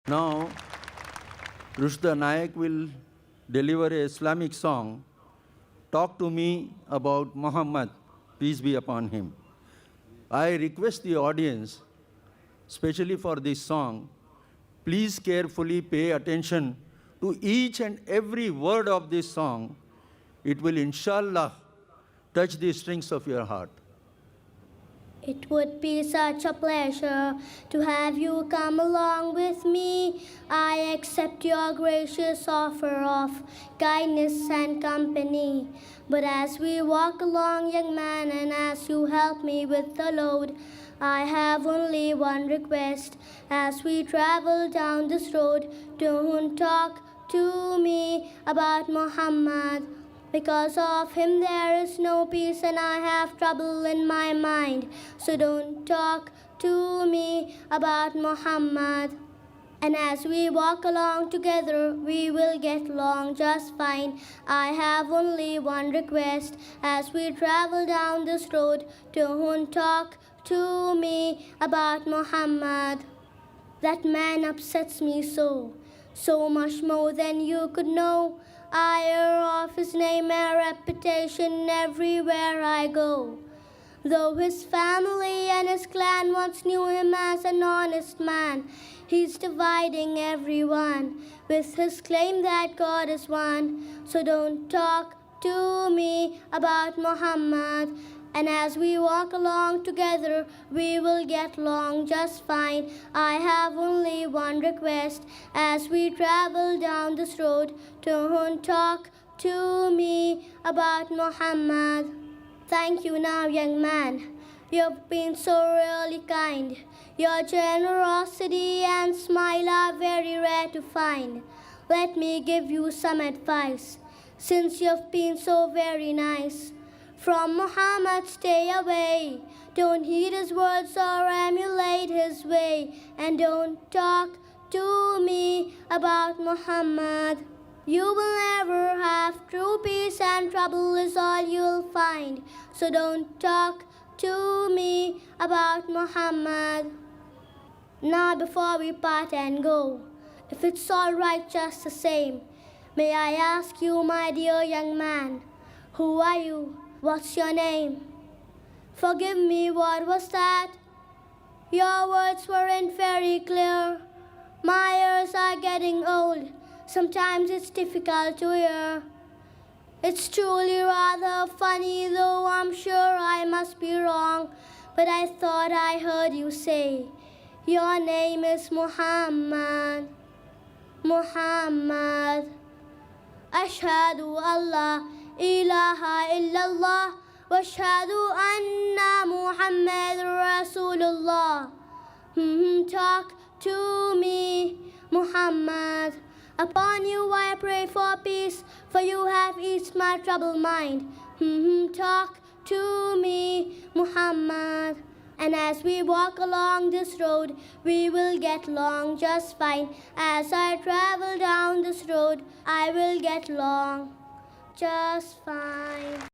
Now, Rushda Naik will deliver an Islamic song, Talk to Me About Mohammed, peace be upon him. I request the audience, especially for this song, please carefully pay attention to each and every word of this song. It will, InshaAllah, touch the strings of your heart. It would be such a pleasure to have you come along with me. I accept your gracious offer of kindness and company. But as we walk along, young man, and as you help me with the load, I have only one request. As we travel down this road, don't talk to me about Muhammad. Because of him there is no peace and I have trouble in my mind. So don't talk to me about Muhammad. And as we walk along together, we will get along just fine. I have only one request. As we travel down this road, don't talk to me about Muhammad. That man upsets me so much more than you could know. I hear of his name and reputation everywhere I go. Though his family and his clan once knew him as an honest man, he's dividing everyone with his claim that God is one. So don't talk to me about Muhammad. And as we walk along together, we will get along just fine. I have only one request. As we travel down this road, don't talk to me about Muhammad. Thank you now, young man. You've been so really kind. Your generosity and smile are very rare to find. Let me give you some advice, since you've been so very nice. From Muhammad stay away. Don't heed his words or emulate his way. And don't talk to me about Muhammad. You will never have true peace and trouble is all you'll find. So don't talk to me about Muhammad. Now before we part and go, if it's all right just the same, may I ask you, my dear young man, who are you? What's your name? Forgive me, what was that? Your words weren't very clear. My ears are getting old. Sometimes it's difficult to hear. It's truly rather funny, though I'm sure I must be wrong. But I thought I heard you say, your name is Muhammad. Muhammad. Ashhadu Allah ilaha illallah wa ashhadu anna Muhammad Rasulullah. Talk to me, Muhammad. Upon you I pray for peace, for you have eased my troubled mind. Talk to me, Muhammad. And as we walk along this road, we will get along just fine. As I travel down this road, I will get along just fine.